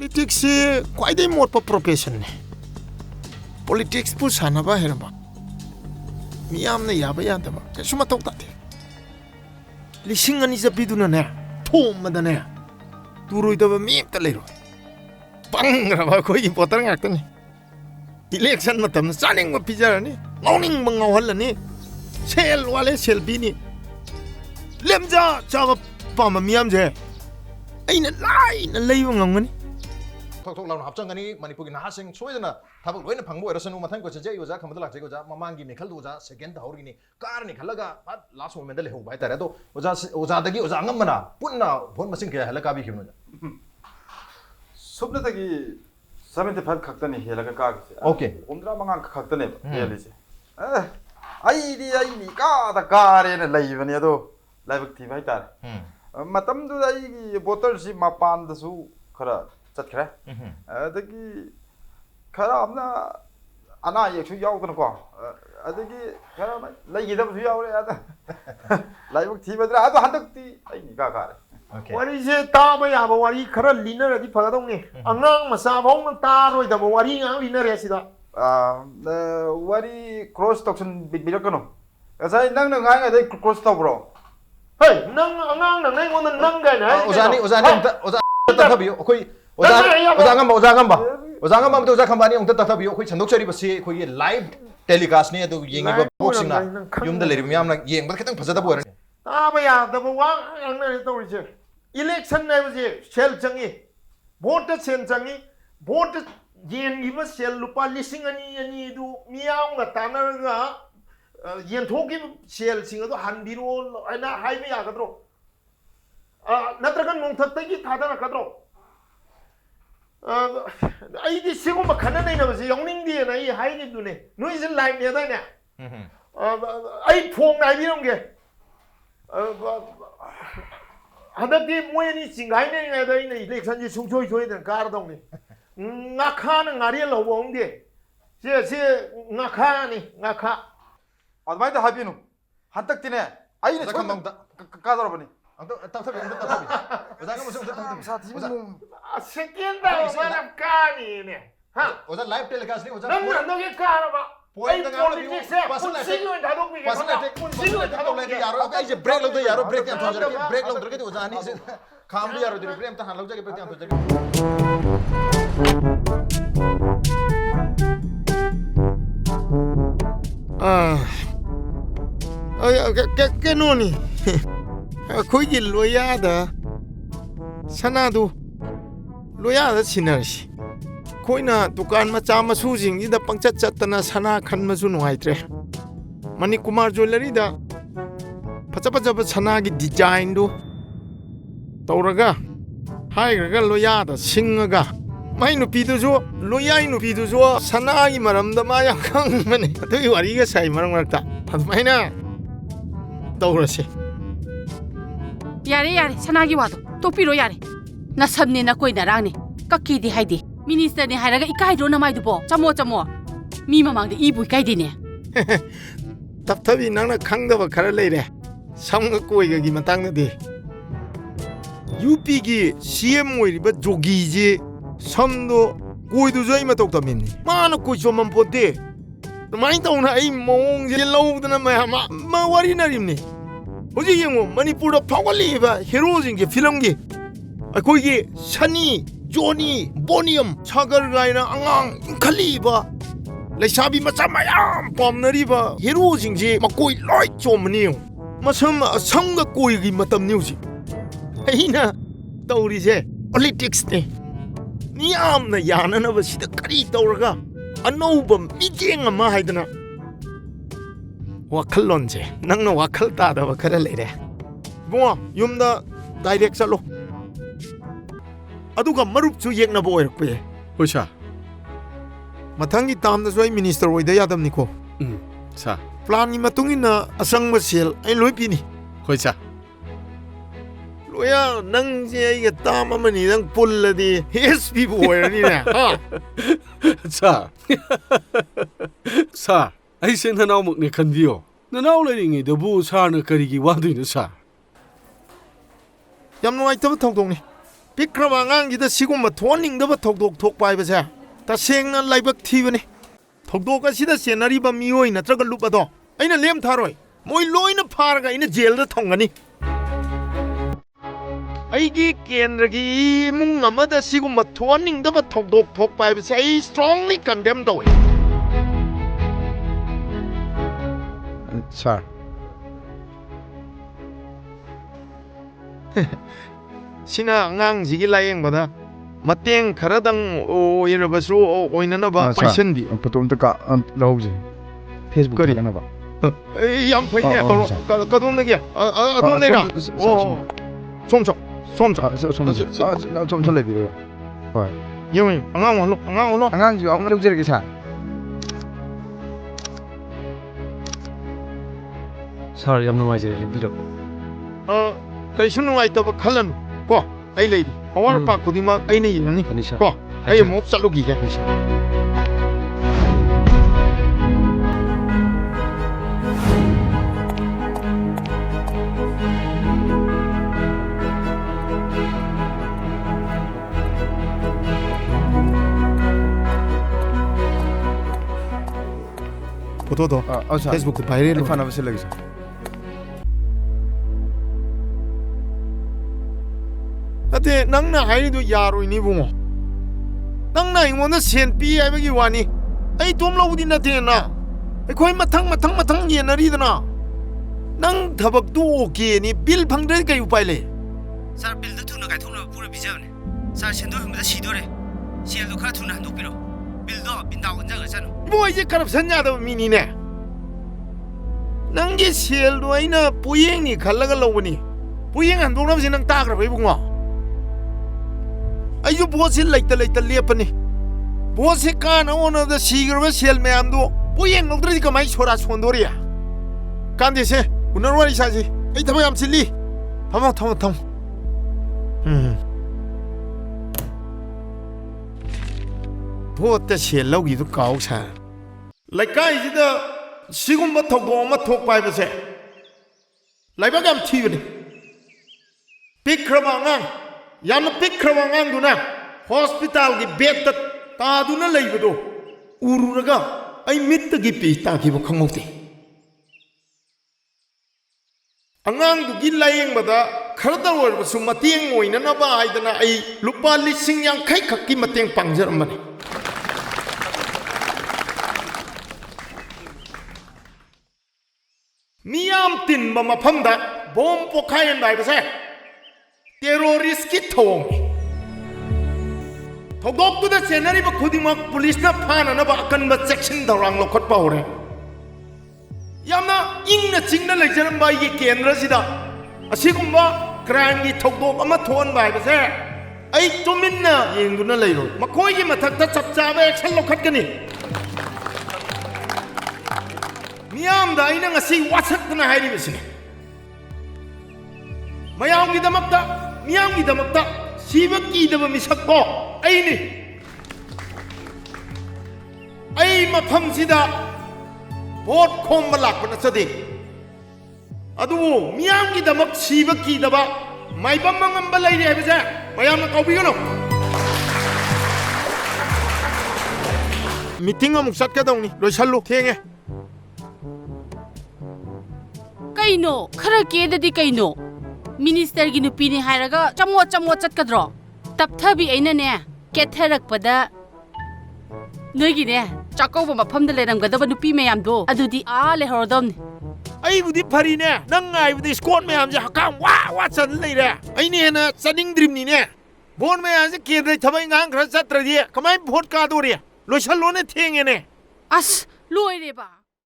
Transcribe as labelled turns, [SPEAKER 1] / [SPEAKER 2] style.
[SPEAKER 1] politics से कोई दे मोट पर profession ने politics पुसाना बा है ना मियाम ने याबा याद बा कैसे मत होता थे लिशिंगनी जब भी दुना ने थोम मदने दूरो इधर मियाम तले रो पंग रहा कोई पोतर ngakta ने election matam saning ma pijara ni ngawning mangawhal ni sel wale selfie ni lemja chawa pama miam je aina lai na leiwa ngangani
[SPEAKER 2] ꯊꯣꯛ ꯂꯥꯎꯅ ꯍꯥꯞꯆꯟꯒꯅꯤ ꯃꯅꯤꯄꯨꯔꯒꯤ ꯅꯍꯥꯁꯤꯡ ꯁꯣꯏꯗꯅ ꯊꯕꯛ ꯂꯣꯏꯅ ꯐꯪꯕ ꯑꯣꯏꯔꯁꯅꯨ ꯃꯊꯪ ꯀꯣꯏꯁꯟꯁꯦ ꯑꯩ ꯑꯣꯖꯥ ꯈꯝꯕꯗ ꯂꯥꯛꯆꯒꯦ ꯑꯣꯖꯥ ꯃꯃꯥꯡꯒꯤ ꯃꯤꯈꯜꯗ ꯑꯣꯖꯥ ꯁꯦꯀꯦꯟ ꯇꯧꯍꯧꯔꯤꯅꯤ ꯀꯥꯔꯅꯤ ꯈꯜꯂꯒ ꯂꯥꯁ ꯃꯣꯃꯦꯟꯇ ꯂꯩꯍꯧꯕ ꯍꯥꯏꯇꯥꯔꯦ ꯑꯗꯣ ꯑꯣꯖꯥꯗꯒꯤ ꯑꯣꯖꯥ ꯑꯉꯝꯕꯅ ꯄꯨꯟꯅ ꯚꯣꯠ ꯃꯁꯤꯡ ꯀꯌꯥ ꯍꯦꯜꯂ ꯀꯥꯕꯤꯈꯤꯕꯅꯣ
[SPEAKER 3] ꯁꯨꯞꯅꯇꯒꯤ 75 ꯈꯛꯇꯅꯤ ꯍꯦꯜꯂꯒ ꯀꯥꯒꯤꯁꯦ
[SPEAKER 2] ꯑꯣꯀꯦ
[SPEAKER 3] 65 ꯈꯛꯇꯅꯦꯕ ꯍꯦꯜꯂꯤꯁꯦ ꯑꯩꯗꯤ ꯀꯥꯗ ꯀꯥꯔꯦꯅ ꯂꯩꯕꯅꯤ ꯑꯗꯣ ꯂꯥꯏꯕꯛ ꯊꯤꯕ ꯍꯥꯏꯇꯥꯔꯦ ꯃꯇꯝꯗꯨꯗ ꯑꯩꯒꯤ ꯚꯣꯇꯔꯁꯤ ꯃꯄꯥꯟꯗꯁꯨ ꯈꯔ ꯆꯠꯈ꯭ꯔꯦ ꯑꯗꯒꯤ ꯈꯔ ꯑꯃꯅ ꯑꯅꯥ ꯑꯌꯦꯛꯁꯨ ꯌꯥꯎꯗꯅꯀꯣ ꯑꯗꯒꯤ ꯈꯔ ꯂꯩꯈꯤꯗꯕꯁꯨ ꯌꯥꯎꯔꯦ ꯑꯗ ꯂꯥꯏꯕꯛ ꯊꯤꯕꯗ꯭ꯔꯥ ꯑꯗꯣ ꯍꯟꯗꯛꯇꯤ ꯑꯩꯅ ꯏꯀꯥ ꯀꯥꯔꯦ
[SPEAKER 1] wariसे taaba yaba wari khara linaradi fagadongni angang masa bhaung taroidaba wari ngang linare sida
[SPEAKER 3] wari cross toxin birakano asai nang ngai ngai cross tawbro
[SPEAKER 1] hey nang angang nang nai ngon nang gai nai
[SPEAKER 2] ozani oza tathabiyo akhoi oza ngamba to oza khambani ongta tathabiyo akhoi chandokchari basi akhoi live telecast ni adu yengiba boxing na yumda leri myamna yengba khitang phajadaba oirani
[SPEAKER 1] taaba yadaba wang nang tawrise election naibje sel changi vote sen changi vote yen giba sel lupa lising ani du miyaw nga tanarga yen thoki sel singa do hanbiro aina haibe yagadro natraga nongthak thadana kadro ai di siguma khana nei na basi yongning di na ai haini du ne noi sin live ne da ne ai phong nai bi nongge hadati moyani singai ne ngai da ina election ji sungchoi choi den kar dong ni ngakha na ngari lo bong de se ngakha ni ngakha
[SPEAKER 3] admai da habinu hantaktine aina
[SPEAKER 2] khambangda
[SPEAKER 3] kadarabani
[SPEAKER 2] tathabi oza ngamba so tathabi
[SPEAKER 1] second da mana ka ni ne ha
[SPEAKER 2] oza live telecast ni oza
[SPEAKER 1] nang nang ge kar ba
[SPEAKER 2] point da
[SPEAKER 1] politics se singo da dong mi
[SPEAKER 2] singo da dong le yaro ai je break lo do yaro break yan thonjare break lo dre ke oza ani se kham bi yaro dire break ta han lo jage break yan thonjare
[SPEAKER 1] cái nô ni khối gì loya da sana du loya da sinersi khối na dukan macha masu jing ji da pangchat chat na sana khan masu nuai tre mani kumar jewelry da pacha sana gi design du tauraga hai ga loya da singaga mai nu pi du jo loya nu pi du jo sana gi maram da ma yang khang mane adui wari ga sai marang marta mai na taurase
[SPEAKER 4] yare sanagi wado topiro yare na sabne na koi narang ne kakki di haidi minister ne hairaga ikai ro na mai dubo chamo mi mamang de ibu kai di ne
[SPEAKER 1] tapthabi nang na khangda ba khara leire samga koi ga gi matang na de UP gi CM oi ba jogi je samdo koi du jai ma tok ta min ma na koi so mam pote mai tong na ai mong je lo na ma wari na rim ne hoji yengo manipur da phawali ba hero jing ge film gi akoi gi sani joni bonium chagar gaina angang khali ba leisabi macha mayam pomnari ba hero jing ji makoi loi chomni masam asanga koi gi matam ni ji aina tawri je politics ne niam na yana na ba sida kari tawraga anouba mijeng ama haidana wakalonje nangna wakal ta da ba khara leire bo yumda direct chalo aduga marup chu yekna bo oirakpe
[SPEAKER 5] hoisa
[SPEAKER 1] mathangi tamda soi minister oida yadam niko
[SPEAKER 5] sa
[SPEAKER 1] plan ni matungina asangba sel ai loi pini
[SPEAKER 5] hoisa
[SPEAKER 1] loya nang je ai ga tam amani nang pulladi SB bo oirani na ha
[SPEAKER 5] sa ai sen hanau muk ne khanbiyo nanau leringi debu sa na karigi waduina sa
[SPEAKER 1] yam noi tab thong ni ꯄꯤꯛꯈ꯭ꯔꯕ ꯑꯉꯥꯡꯁꯤꯗ ꯁꯤꯒꯨꯝꯕ ꯊꯣꯛꯍꯟꯅꯤꯡꯗꯕ ꯊꯧꯗꯣꯛ ꯊꯣꯛꯄ ꯍꯥꯏꯕꯁꯦ ꯇꯁꯦꯡꯅ ꯂꯥꯏꯕꯛ ꯊꯤꯕꯅꯤ ꯊꯧꯗꯣꯛ ꯑꯁꯤꯗ ꯆꯦꯟꯅꯔꯤꯕ ꯃꯤꯑꯣꯏ ꯅꯠꯇ꯭ꯔꯒ ꯂꯨꯞ ꯑꯗꯣ ꯑꯩꯅ ꯂꯦꯝ ꯊꯥꯔꯣꯏ ꯃꯣꯏ ꯂꯣꯏꯅ ꯐꯥꯔꯒ ꯑꯩꯅ ꯖꯦꯜꯗ ꯊꯝꯒꯅꯤ ꯑꯩꯒꯤ ꯀꯦꯟꯗ꯭ꯔꯒꯤ ꯏꯃꯨꯡ ꯑꯃꯗ ꯁꯤꯒꯨꯝꯕ ꯊꯣꯛꯍꯟꯅꯤꯡꯗꯕ ꯊꯧꯗꯣꯛ ꯊꯣꯛꯄ ꯍꯥꯏꯕꯁꯦ ꯑꯩ ꯁ꯭ꯇꯔꯣꯡꯂꯤ ꯀꯟꯗꯦꯝ ꯇꯧꯏ
[SPEAKER 6] ꯁꯥꯔ
[SPEAKER 1] ꯁꯤꯅ ꯑꯉꯥꯡꯁꯤꯒꯤ ꯂꯥꯌꯦꯡꯕꯗ ꯃꯇꯦꯡ ꯈꯔꯗꯪ ꯑꯣꯏꯔꯕꯁꯨ ꯑꯣꯏꯅꯅꯕ ꯄꯥꯏꯁꯟꯕꯤ
[SPEAKER 6] ꯐꯣꯇꯣ ꯑꯝꯇ ꯂꯧꯍꯧꯁꯦ ꯐꯦꯁꯕꯨꯛ
[SPEAKER 1] ꯀꯔꯤ?
[SPEAKER 6] ꯊꯥꯒꯠꯅꯕ
[SPEAKER 1] ꯌꯥꯝ ꯐꯩꯅꯦ ꯀꯗꯣꯝꯗꯒꯤ ꯑꯗꯣꯝꯗꯒꯤꯔ ꯑꯣ ꯁꯣꯝ
[SPEAKER 6] ꯂꯩꯕꯤꯔꯣ ꯍꯣꯏ
[SPEAKER 1] ꯌꯦꯡꯉꯨ ꯑꯉꯥꯡ ꯑꯣꯜꯂꯣ
[SPEAKER 6] ꯑꯉꯥꯡꯁꯨ ꯑꯃ ꯂꯧꯖꯔꯒꯦ ꯁꯥꯔ
[SPEAKER 7] ꯁꯥꯔ ꯌꯥꯝ ꯅꯨꯡꯉꯥꯏꯖꯔꯦ ꯌꯦꯡꯕꯤꯔꯛꯄ
[SPEAKER 1] ꯀꯩꯁꯨ ꯅꯨꯡꯉꯥꯏꯇꯕ ꯈꯜꯂꯅꯨ ꯀꯣ ꯑꯩ ꯂꯩꯔꯤ ꯑꯋꯥꯠ ꯑꯄꯥ ꯈꯨꯗꯤꯡꯃꯛ ꯑꯩꯅ ꯌꯦꯡꯉꯅꯤ
[SPEAKER 7] ꯐꯅꯤ ꯁꯥꯔ
[SPEAKER 1] ꯀꯣ ꯑꯩ ꯑꯃꯨꯛ ꯆꯠꯂꯨꯈꯤꯒꯦ ꯐꯣꯇꯣꯗꯣ ꯐꯦꯁꯕꯨꯛꯇ ꯚꯥꯏꯔꯦꯜ
[SPEAKER 6] ꯑꯩ ꯐꯅꯕ ꯁꯤꯜꯂꯒꯦ ꯁꯥꯔ
[SPEAKER 1] ꯅꯠꯇꯦ ꯅꯪꯅ ꯍꯥꯏꯔꯤꯗꯣ ꯌꯥꯔꯣꯏꯅꯤ ꯏꯕꯨꯡꯉꯣ ꯅꯪꯅ ꯑꯩꯉꯣꯟꯗ ꯁꯦꯟ ꯄꯤ ꯍꯥꯏꯕꯒꯤ ꯋꯥꯅꯤ ꯑꯩ ꯏꯇꯣꯝ ꯂꯧꯕꯗꯤ ꯅꯠꯇꯦꯅ ꯑꯩꯈꯣꯏ ꯃꯊꯪ ꯌꯦꯟꯅꯔꯤꯗꯅ ꯅꯪ ꯊꯕꯛꯇꯨ ꯑꯣꯀꯦꯅꯤ ꯕꯤꯜ ꯐꯪꯗ꯭ꯔꯗꯤ ꯀꯩ ꯎꯄꯥꯏ ꯂꯩ
[SPEAKER 8] ꯁꯥꯔ ꯕꯤꯜꯗꯨ ꯊꯨꯅ ꯀꯥꯏꯊꯣꯛꯅꯕ ꯄꯨꯔ ꯄꯤꯖꯕꯅꯦ ꯁꯥꯔ ꯁꯦꯟꯗꯣꯏ ꯍꯨꯟꯕꯗ ꯁꯤꯗꯣꯔꯦ ꯁꯦꯜꯗꯣ ꯈꯔ ꯊꯨꯅ ꯍꯟꯗꯣꯛꯄꯤꯔꯣ ꯕꯤꯜꯗꯣ ꯕꯤꯟꯗꯥꯎ ꯑꯣꯟꯖꯈ꯭ꯔꯁꯅꯨ
[SPEAKER 1] ꯏꯕꯨꯡ ꯑꯩꯁꯦ ꯀꯔꯞꯁꯟ ꯌꯥꯗꯕ ꯃꯤꯅꯤꯅꯦ ꯅꯪꯒꯤ ꯁꯦꯜꯗꯣ ꯑꯩꯅ ꯄꯣꯌꯦꯡꯅꯤ ꯈꯜꯂꯒ ꯂꯧꯕꯅꯤ ꯄꯣꯌꯦꯡ ꯍꯟꯗꯣꯛꯅꯕꯁꯤ ꯅꯪ ꯇꯥꯈ꯭ꯔꯕ ꯏꯕꯨꯡꯉꯣ ꯑꯩꯁꯨ ꯚꯣꯠꯁꯤ ꯂꯩꯇ ꯂꯦꯞꯄꯅꯤ ꯚꯣꯠꯁꯤ ꯀꯥꯟꯅ ꯑꯣꯟꯅꯕꯗ ꯁꯤꯈ꯭ꯔꯕ ꯁꯦꯜ ꯃꯌꯥꯝꯗꯣ ꯄꯣꯌꯦꯡ ꯂꯧꯗ꯭ꯔꯗꯤ ꯀꯃꯥꯏꯅ ꯁꯣꯔꯥ ꯁꯣꯟꯗꯣꯔꯤ ꯀꯥꯟꯗꯦꯁꯦ ꯎꯅꯔ ꯋꯥꯔꯤ ꯁꯥꯁꯤ ꯑꯩ ꯊꯕꯛ ꯌꯥꯝ ꯆꯤꯜꯂꯤ ꯊꯝꯃꯣ ꯚꯣꯠꯇ ꯁꯦꯜ ꯂꯧꯈꯤꯗꯨ ꯀꯥꯎ ꯁꯥꯔ ꯂꯩꯀꯥꯏꯁꯤꯗ ꯁꯤꯒꯨꯝꯕ ꯊꯧꯗꯣꯛ ꯑꯃ ꯊꯣꯛꯄ ꯍꯥꯏꯕꯁꯦ ꯂꯥꯏꯕꯛ ꯌꯥꯝ ꯊꯤꯕꯅꯤ ꯄꯤꯛꯈ꯭ꯔꯕ ꯑꯉꯥꯡ ꯌꯥꯝꯅ ꯄꯤꯛꯈ꯭ꯔꯕ ꯑꯉꯥꯡꯗꯨꯅ ꯍꯣꯁꯄꯤꯇꯥꯜꯒꯤ ꯕꯦꯗꯇ ꯇꯥꯗꯨꯅ ꯂꯩꯕꯗꯣ ꯎꯔꯨꯔꯒ ꯑꯩ ꯃꯤꯠꯇꯒꯤ ꯄꯤ ꯇꯥꯈꯤꯕ ꯈꯪꯍꯧꯗꯦ ꯑꯉꯥꯡꯗꯨꯒꯤ ꯂꯥꯌꯦꯡꯕꯗ ꯈꯔꯗ ꯑꯣꯏꯔꯕꯁꯨ ꯃꯇꯦꯡ ꯑꯣꯏꯅꯅꯕ ꯍꯥꯏꯗꯅ ꯑꯩ ꯂꯨꯄꯥ 50,000 ꯈꯛꯀꯤ ꯃꯇꯦꯡ ꯄꯥꯡꯖꯔꯝꯕꯅꯤ ꯃꯤꯌꯥꯝ ꯇꯤꯟꯕ ꯃꯐꯝꯗ ꯕꯣꯝ ꯄꯣꯈꯥꯏꯍꯟꯕ ꯍꯥꯏꯕꯁꯦ ꯇꯦꯔꯣꯔꯤꯁꯀꯤ ꯊꯧꯑꯣꯡꯅꯤ ꯊꯧꯗꯣꯛꯇꯨꯗ ꯆꯦꯟꯅꯔꯤꯕ ꯈꯨꯗꯤꯡꯃꯛ ꯄꯨꯂꯤꯁꯅ ꯐꯥꯅꯅꯕ ꯑꯀꯟꯕ ꯆꯦꯛꯁꯤꯟ ꯊꯧꯔꯥꯡ ꯂꯧꯈꯠꯄ ꯍꯧꯔꯦ ꯌꯥꯝꯅ ꯏꯪꯅ ꯆꯤꯡꯅ ꯂꯩꯖꯔꯝꯕ ꯑꯩꯒꯤ ꯀꯦꯟꯗ꯭ꯔꯁꯤꯗ ꯑꯁꯤꯒꯨꯝꯕ ꯀ꯭ꯔꯥꯏꯝꯒꯤ ꯊꯧꯗꯣꯛ ꯑꯃ ꯊꯣꯛꯍꯟꯕ ꯍꯥꯏꯕꯁꯦ ꯑꯩ ꯇꯨꯃꯤꯟꯅ ꯌꯦꯡꯗꯨꯅ ꯂꯩꯔꯣꯏ ꯃꯈꯣꯏꯒꯤ ꯃꯊꯛꯇ ꯆꯞ ꯆꯥꯕ ꯑꯦꯛꯁꯟ ꯂꯧꯈꯠꯀꯅꯤ ꯃꯤꯌꯥꯝꯗ ꯑꯩꯅ ꯉꯁꯤ ꯋꯥꯁꯛꯇꯨꯅ ꯍꯥꯏꯔꯤꯕꯁꯤꯅꯤ ꯃꯤꯌꯥꯝꯒꯤꯗꯃꯛꯇ ꯁꯤꯕ ꯀꯤꯗꯕ ꯃꯤꯁꯛꯇꯣ ꯑꯩꯅꯤ ꯑꯩ ꯃꯐꯝꯁꯤꯗ ꯚꯣꯠ ꯈꯣꯝꯕ ꯂꯥꯛꯄ ꯅꯠꯆꯗꯦ ꯑꯗꯨꯕꯨ ꯃꯤꯌꯥꯝꯒꯤꯗꯃꯛ ꯁꯤꯕ ꯀꯤꯗꯕ ꯃꯥꯏꯕꯝ ꯑꯉꯝꯕ ꯂꯩꯔꯤ ꯍꯥꯏꯕꯁꯦ ꯃꯌꯥꯝꯅ ꯀꯥꯎꯕꯤꯒꯅꯨ ꯃꯤꯇꯤꯡ ꯑꯃꯨꯛ ꯆꯠꯀꯗꯧꯅꯤ ꯂꯣꯏꯁꯜꯂꯨ ꯊꯦꯡꯉꯦ
[SPEAKER 4] ꯀꯩꯅꯣ ꯈꯔ ꯀꯦꯗꯗꯤ ꯀꯩꯅꯣ ꯃꯤꯅꯤꯁꯇꯔꯒꯤ ꯅꯨꯄꯤꯅꯤ ꯍꯥꯏꯔꯒ ꯆꯃꯣꯠ ꯆꯠꯀꯗ꯭ꯔꯣ ꯇꯞꯊꯕꯤ ꯑꯩꯅꯅꯦ ꯀꯦꯊꯔꯛꯄꯗ ꯅꯣꯏꯒꯤꯅꯦ ꯆꯥꯛꯀꯧꯕ ꯃꯐꯝꯗ ꯂꯩꯔꯝꯒꯗꯕ ꯅꯨꯄꯤ ꯃꯌꯥꯝꯗꯣ ꯑꯗꯨꯗꯤ ꯂꯩꯍꯧꯔꯗꯧꯅꯤ
[SPEAKER 1] ꯑꯩꯕꯨꯗꯤ ꯐꯔꯤꯅꯦ ꯅꯪ ꯉꯥꯏꯕꯗ ꯏꯁꯀꯣꯠ ꯃꯌꯥꯝꯁꯦ ꯍꯛꯀꯥꯝ ꯋꯥ ꯆꯟ ꯂꯩꯔꯦ ꯑꯩꯅ ꯍꯦꯟꯅ ꯆꯠꯅꯤꯡꯗ꯭ꯔꯤꯕꯅꯤꯅꯦ ꯚꯣꯠ ꯃꯌꯥꯝꯁꯦ ꯀꯦꯟꯗ꯭ꯔꯒꯤ ꯊꯕꯛ ꯏꯪꯈꯥꯡ ꯈꯔ ꯆꯠꯇ꯭ꯔꯗꯤ ꯀꯃꯥꯏꯅ ꯚꯣꯠ ꯀꯥꯗꯣꯔꯤ ꯂꯣꯏꯁꯜꯂꯣꯅꯦ ꯊꯦꯡꯉꯦꯅꯦ
[SPEAKER 4] ꯑꯁ ꯂꯣꯏꯔꯦꯕ